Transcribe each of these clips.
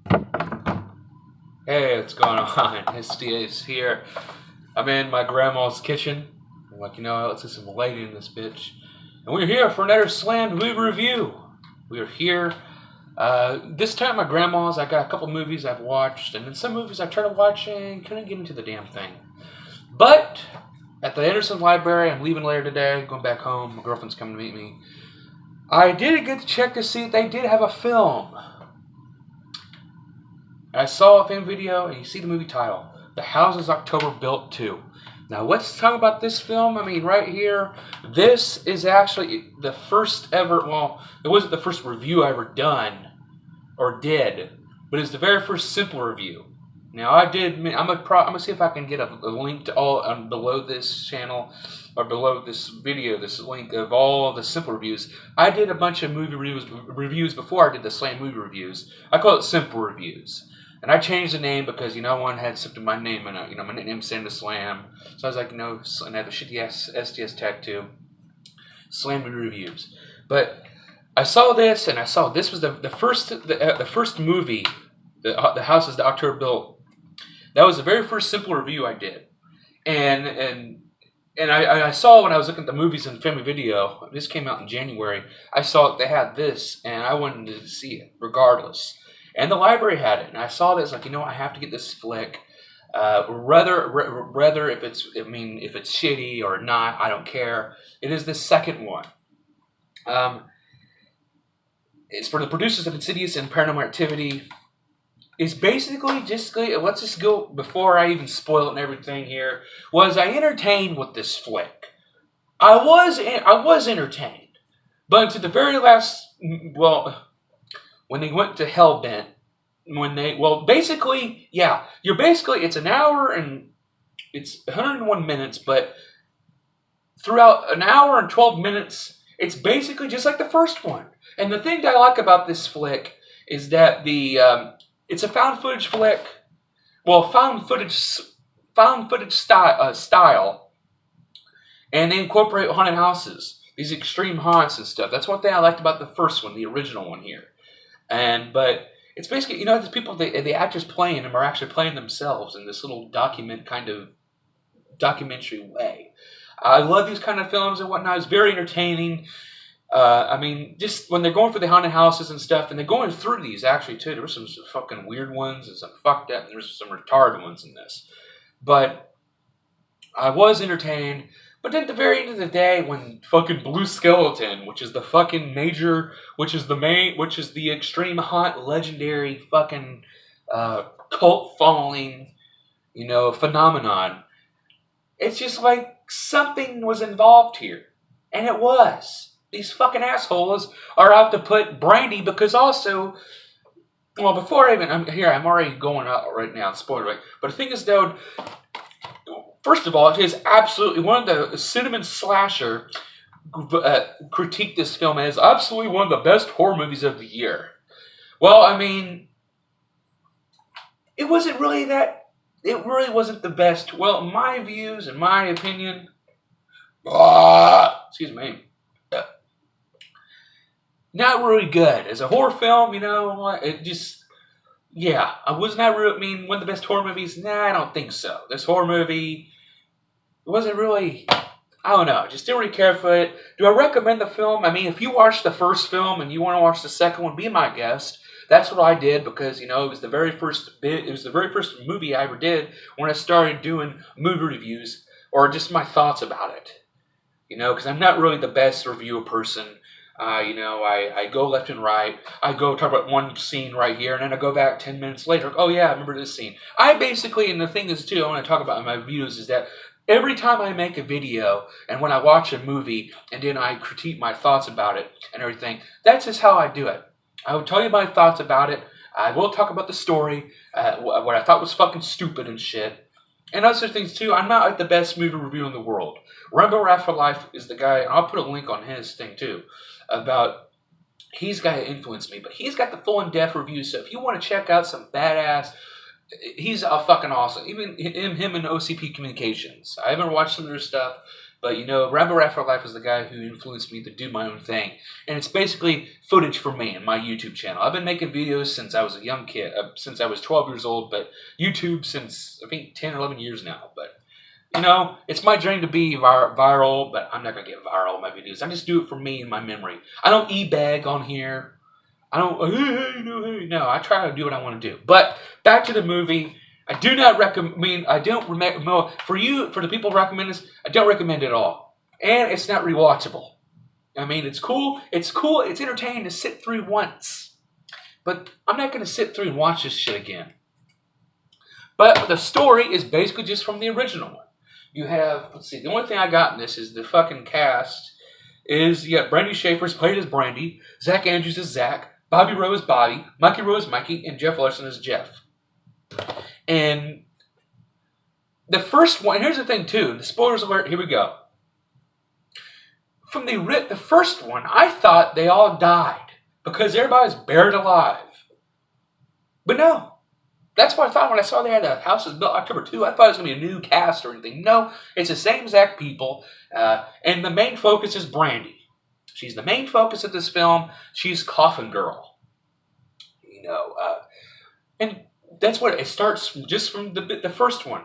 Hey, what's going on? SDA's here. I'm in my grandma's kitchen. I'm like, let's get some light in this bitch. And we're here for another Slam movie review. We are here. This time, my grandma's, I got a couple movies I've watched, and then some movies I tried to watch and couldn't get into the damn thing. But at the Anderson Library, I'm leaving later today, going back home. My girlfriend's coming to meet me. I did get to check to see if they did have a film. I saw a fan video, and you see the movie title, The Houses October Built 2. Now, let's talk about this film. I mean, right here, this is actually the first ever, well, it wasn't the first review I ever done, or did, but it's the very first simple review. Now, I'm gonna see if I can get a link to all below this channel, or below this video, this link of all of the simple reviews. I did a bunch of movie reviews before I did the Slam movie reviews. I call it simple reviews. And I changed the name because, one had something my name in it. My nickname's Santa Slam. So I was like, and I have a shitty SDS tattoo. Slam movie reviews. But I saw this, and I saw this was the first movie, the Houses that October Built. That was the very first simple review I did. And I saw when I was looking at the movies in Family Video, this came out in January, I saw they had this, and I wanted to see it, regardless. And the library had it, and I saw this, like, I have to get this flick. Whether if it's shitty or not, I don't care. It is the second one. It's for the producers of Insidious and Paranormal Activity. It's basically let's just go, before I even spoil it and everything here, was I entertained with this flick. I was entertained. But to the very last, when they went to Hellbent, it's an hour and it's 101 minutes, but throughout an hour and 12 minutes, it's basically just like the first one. And the thing that I like about this flick is that it's a found footage flick, found footage style, and they incorporate haunted houses, these extreme haunts and stuff. That's one thing I liked about the first one, the original one here. But it's basically, the people, the actors playing them are actually playing themselves in this little documentary way. I love these kind of films and whatnot. It's very entertaining. Just when they're going for the haunted houses and stuff, and they're going through these actually too. There were some fucking weird ones and some fucked up, and there's some retarded ones in this. But I was entertained. But then at the very end of the day, when fucking Blue Skeleton, which is the extreme haunt legendary fucking cult following, phenomenon, it's just like something was involved here. And it was. These fucking assholes are out to put Brandy because also, before I'm already going out right now, spoiler, right? But the thing is, though, first of all, it is absolutely one of the Cinnamon Slasher critiqued this film as absolutely one of the best horror movies of the year. Well, it wasn't really that. It really wasn't the best. Well, in my views, in my opinion, excuse me, not really good as a horror film. It just. Yeah, was not really, one of the best horror movies? Nah, I don't think so. This horror movie, it wasn't really, I don't know, just didn't really care for it. Do I recommend the film? If you watched the first film and you want to watch the second one, be my guest. That's what I did because, it was the very first movie I ever did when I started doing movie reviews or just my thoughts about it. Because I'm not really the best reviewer person. I go left and right. I go talk about one scene right here, and then I go back 10 minutes later. Oh, yeah, I remember this scene. I basically, and the thing is, too, I want to talk about in my reviews is that every time I make a video, and when I watch a movie, and then I critique my thoughts about it and everything, that's just how I do it. I will tell you my thoughts about it. I will talk about the story, what I thought was fucking stupid and shit. And other things, too. I'm not like the best movie reviewer in the world. Rainbow Afterlife is the guy, and I'll put a link on his thing, too. He's got to influence me, but he's got the full in-depth review, so if you want to check out some badass, he's fucking awesome. Even him and OCP Communications. I haven't watched some of their stuff, But, Rambo Rap for Life was the guy who influenced me to do my own thing. And it's basically footage for me and my YouTube channel. I've been making videos since I was a young kid, since I was 12 years old, but YouTube since, I think, 10 or 11 years now. But, it's my dream to be viral, but I'm not going to get viral in my videos. I just do it for me and my memory. I don't e-bag on here. I don't, hey. No, I try to do what I want to do. But back to the movie. I do not recommend, for the people recommend this, I don't recommend it at all. And it's not rewatchable. I mean, it's cool, it's entertaining to sit through once. But I'm not going to sit through and watch this shit again. But the story is basically just from the original one. You have, let's see, the only thing I got in this is the fucking cast is, Brandy Schaefer's played as Brandy, Zach Andrews is Zach, Bobby Rowe is Bobby, Mikey Rowe is Mikey, and Jeff Larson is Jeff. And the first one, here's the thing too, the spoilers alert, here we go. From the first one, I thought they all died because everybody was buried alive. But no, that's what I thought when I saw they had the house was built October 2. I thought it was going to be a new cast or anything. No, it's the same exact people, and the main focus is Brandy. She's the main focus of this film. She's Coffin Girl. And that's what it starts just from the first one.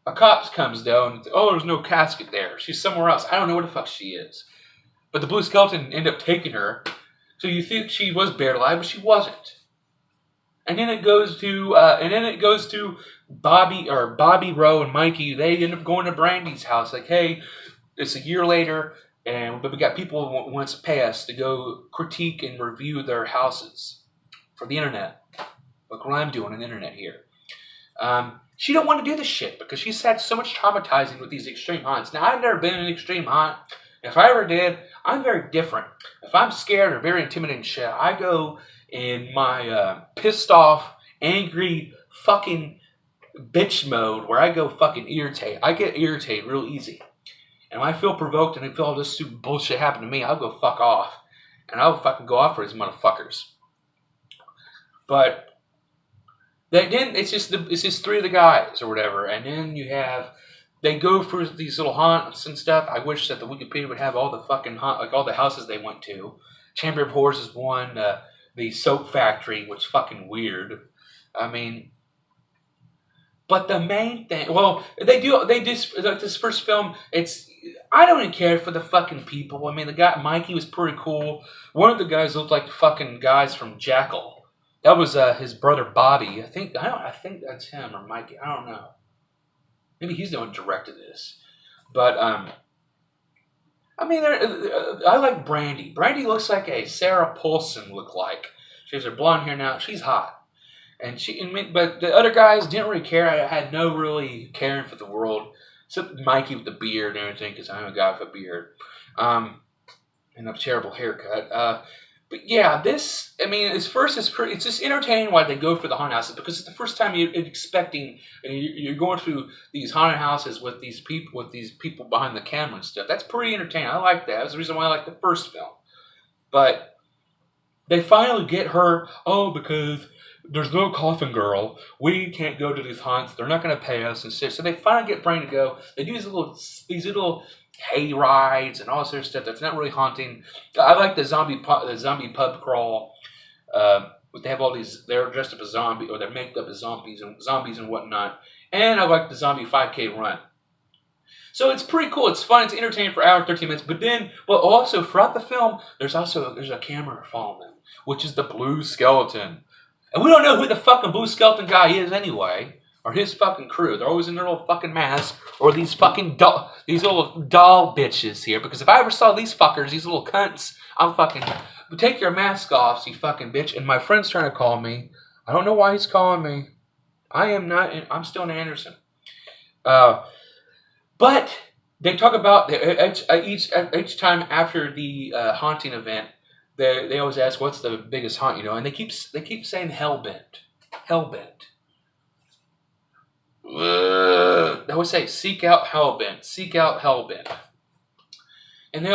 A cop comes down and there's no casket there. She's somewhere else. I don't know where the fuck she is. But the Blue Skeleton ended up taking her. So you think she was buried alive, but she wasn't. And then it goes to Bobby Rowe and Mikey. They end up going to Brandy's house. Like, hey, it's a year later, but we got people who want to pay us to go critique and review their houses for the internet. Look what I'm doing on the internet here. She don't want to do this shit because she's had so much traumatizing with these extreme haunts. Now, I've never been in an extreme haunt. If I ever did, I'm very different. If I'm scared or very intimidating shit, I go in my pissed off, angry, fucking bitch mode where I go fucking irritate. I get irritated real easy. And when I feel provoked and I feel all this stupid bullshit happen to me, I'll go fuck off. And I'll fucking go off for these motherfuckers. But then it's just three of the guys or whatever, and then they go through these little haunts and stuff. I wish that the Wikipedia would have all the fucking all the houses they went to. Chamber of Horrors is one. The soap factory, which is fucking weird. I mean, but the main thing, this first film. I don't even care for the fucking people. I mean, the guy Mikey was pretty cool. One of the guys looked like the fucking guys from Jackal. That was his brother Bobby. I think that's him or Mikey. I don't know. Maybe he's the one who directed this. But I mean, I like Brandy. Brandy looks like a Sarah Paulson look like. She has her blonde hair now. She's hot. But the other guys didn't really care. I had no really caring for the world, except Mikey with the beard and everything, because I'm a guy with a beard, and a terrible haircut. But yeah, it's just entertaining why they go for the haunted houses, because it's the first time you're expecting, and you're going through these haunted houses with these people behind the camera and stuff. That's pretty entertaining. I like that. That's the reason why I like the first film. But they finally get her, because there's no Coffin Girl. We can't go to these haunts. They're not going to pay us and shit. So they finally get Brain to go. They do these little hay rides and all this other stuff that's not really haunting. I like the zombie pub crawl. They have all these. They're dressed up as zombies, or they're made up as zombies and whatnot. And I like the zombie 5K run. So it's pretty cool. It's fun. It's entertaining for an hour and 13 minutes. But then, also throughout the film, there's a camera following them, which is the Blue Skeleton. And we don't know who the fucking Blue Skeleton guy is anyway, or his fucking crew. They're always in their little fucking mask, or these fucking these little doll bitches here. Because if I ever saw these fuckers, these little cunts, I'm fucking, take your mask off, you fucking bitch. And my friend's trying to call me. I don't know why he's calling me. I'm still in Anderson. But they talk about each time after the haunting event. They always ask, what's the biggest haunt, and they keep saying Hellbent. Hellbent. They always say, seek out Hellbent. Seek out Hellbent. And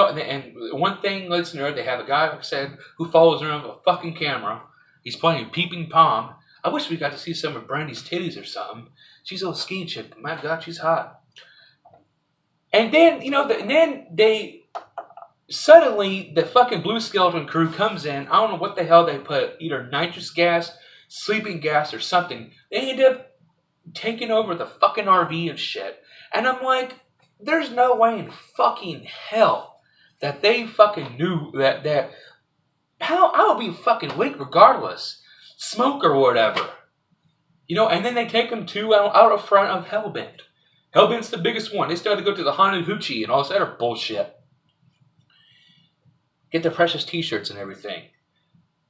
one thing, listener, they have a guy, like I said, who follows around with a fucking camera. He's playing Peeping Tom. I wish we got to see some of Brandy's titties or something. She's a little skinny chick, but my God, she's hot. And then, and then they suddenly the fucking Blue Skeleton crew comes in. I don't know what the hell they put, either nitrous gas, sleeping gas, or something. They end up taking over the fucking RV and shit. And I'm like, there's no way in fucking hell that they fucking knew that how I would be fucking weak regardless, smoke or whatever. And then they take them out of front of Hellbent. Hellbent's the biggest one. They still had to go to the Haunted Hoochie and all this other bullshit. Get their precious t-shirts and everything.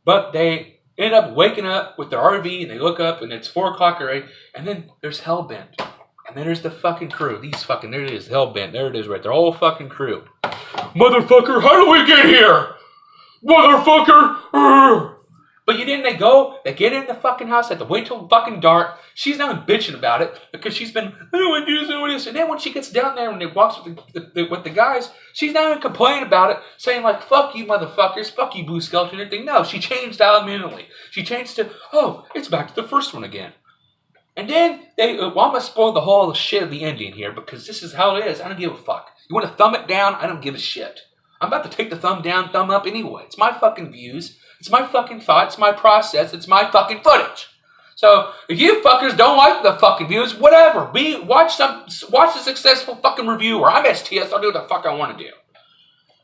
But they end up waking up with their RV and they look up and it's 4 o'clock already. And then there's Hellbent. And then there's the fucking crew. There it is, Hellbent. There it is right there. Whole fucking crew. Motherfucker, how do we get here? Motherfucker! But they get in the fucking house, they have to wait till fucking dark. She's not bitching about it because she's been, I don't want to do this, I don't want to do this. And then when she gets down there and they walks with the guys, she's not even complaining about it, saying like, fuck you motherfuckers, fuck you Blue Skeleton and everything. No, she changed out immediately. She changed to, oh, it's back to the first one again. And then I'm going to spoil the whole shit of the ending here because this is how it is. I don't give a fuck. You want to thumb it down? I don't give a shit. I'm about to take the thumb down, thumb up anyway. It's my fucking views. It's my fucking thought. It's my process. It's my fucking footage. So if you fuckers don't like the fucking views, whatever. Watch the successful fucking reviewer. I'm STS. I'll do what the fuck I want to do.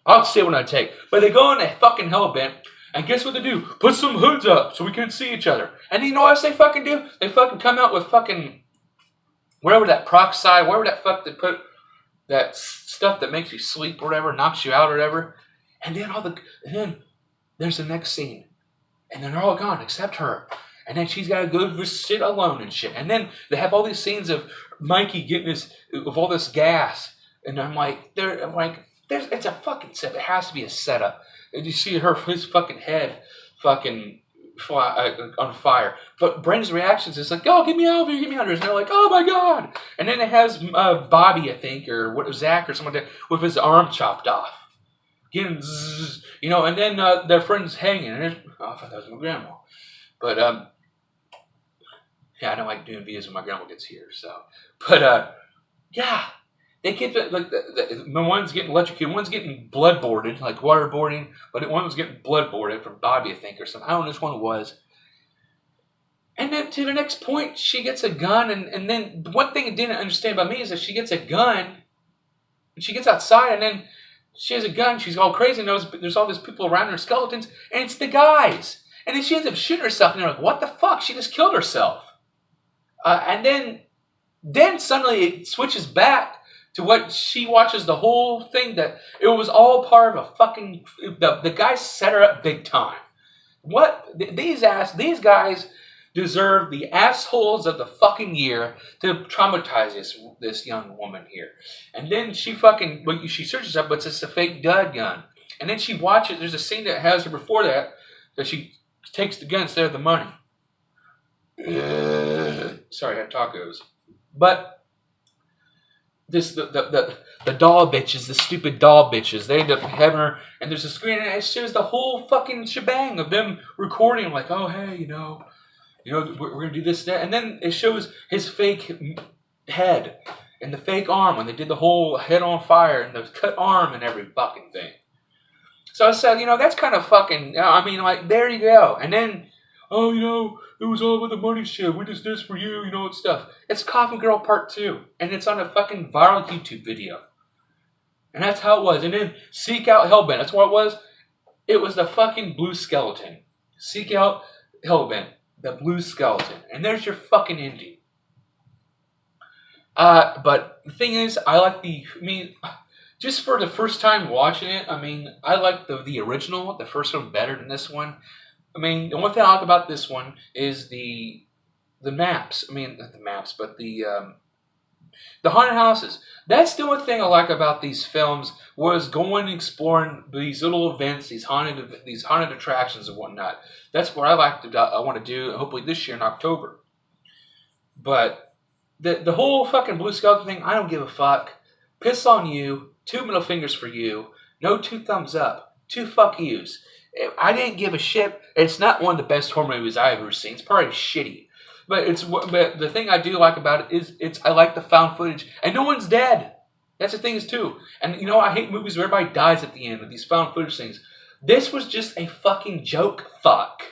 I'll see what I take. But they go in a fucking Hellbent, and guess what they do? Put some hoods up so we can't see each other. And you know what else they fucking do? They fucking come out with fucking whatever that peroxide, whatever that fuck they put. That stuff that makes you sleep or whatever, knocks you out or whatever. And then there's the next scene. And then they're all gone except her. And then she's got to go sit alone and shit. And then they have all these scenes of Mikey getting of all this gas. And I'm like, it's a fucking set. It has to be a setup. And you see his fucking head fucking on fire. But Brendan's reactions is like, oh, get me out of here, get me out of here. And they're like, oh my God. And then it has Bobby, I think, or Zach or someone with his arm chopped off. Getting zzz, and then their friend's hanging. And I thought that was my grandma. But, yeah, I don't like doing videos when my grandma gets here. So, but, yeah. They get the one's getting electrocuted, one's getting bloodboarded, like waterboarding, but one was getting bloodboarded from Bobby, I think, or something. I don't know which one it was. And then to the next point, she gets a gun, and then one thing I didn't understand about me is that she gets a gun, and she gets outside, and then she has a gun, she's all crazy, and there's all these people around her, skeletons, and it's the guys. And then she ends up shooting herself, and they're like, what the fuck? She just killed herself. And then suddenly it switches back to what she watches the whole thing, that it was all part of a fucking, the guys set her up big time. These guys deserve the assholes of the fucking year to traumatize this young woman here. And then she searches up, but it's a fake dud gun. And then she watches, there's a scene that has her before that she takes the gun instead of the money. Sorry, I had tacos. But the doll bitches, the stupid doll bitches, they end up having her, and there's a screen, and it shows the whole fucking shebang of them recording, like, oh, hey, we're gonna do this, that, and then it shows his fake head and the fake arm when they did the whole head on fire and the cut arm and every fucking thing. So I said, that's kind of fucking, there you go. And then, oh, it was all with the money shit. We just did this for you, and stuff. It's Coffin Girl Part 2. And it's on a fucking viral YouTube video. And that's how it was. And then Seek Out Hellbent. That's what it was. It was the fucking Blue Skeleton. Seek Out Hellbent. The Blue Skeleton. And there's your fucking ending. But the thing is, just for the first time watching it, I like the original, the first one, better than this one. The one thing I like about this one is the maps. Not the maps, but the haunted houses. That's the one thing I like about these films, was going and exploring these little events, these haunted attractions and whatnot. That's what I want to do, hopefully this year in October. But the whole fucking Blue Skeleton thing, I don't give a fuck. Piss on you. 2 middle fingers for you. No 2 thumbs up. 2 fuck yous. I didn't give a shit. It's not one of the best horror movies I've ever seen. It's probably shitty. But the thing I do like about it is I like the found footage. And no one's dead. That's the thing is too. And you know, I hate movies where everybody dies at the end with these found footage things. This was just a fucking joke fuck.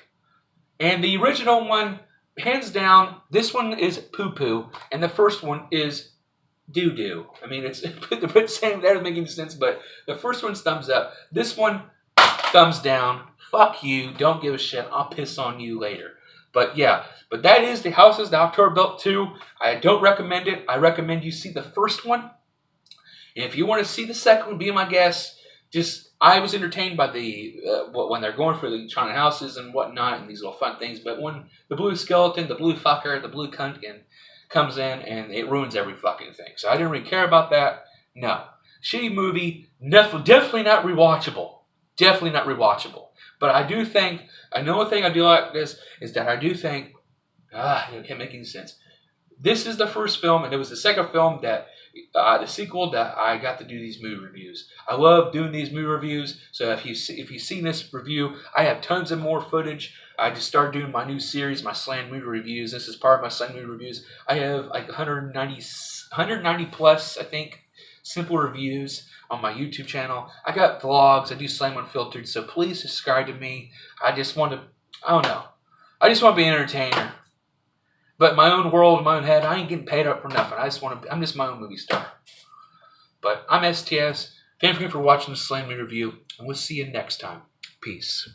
And the original one, hands down, this one is poo-poo, and the first one is doo-doo. I mean, it's the same, that doesn't make any sense, but the first one's thumbs up. This one, thumbs down. Fuck you. Don't give a shit. I'll piss on you later. But yeah, but that is The Houses the October Built 2. I don't recommend it. I recommend you see the first one. And if you want to see the second one, be my guest. I was entertained by when they're going for the China houses and whatnot and these little fun things. But when the blue skeleton, the blue fucker, the blue cunt comes in and it ruins every fucking thing. So I didn't really care about that. No. Shitty movie. Definitely not rewatchable. Definitely not rewatchable. But I do think, another thing I do like this is that I do think, it can't make any sense. This is the first film, and it was the second film that, the sequel that I got to do these movie reviews. I love doing these movie reviews. So if you've seen this review, I have tons of more footage. I just started doing my new series, my Slam movie reviews. This is part of my Slam movie reviews. I have like 190 plus, I think, simple reviews on my YouTube channel. I got vlogs. I do Slam Unfiltered. So please subscribe to me. I just want to be an entertainer. But my own world, my own head, I ain't getting paid up for nothing. I'm just my own movie star. But I'm STS. Thank you for watching the Slam Me review, and we'll see you next time. Peace.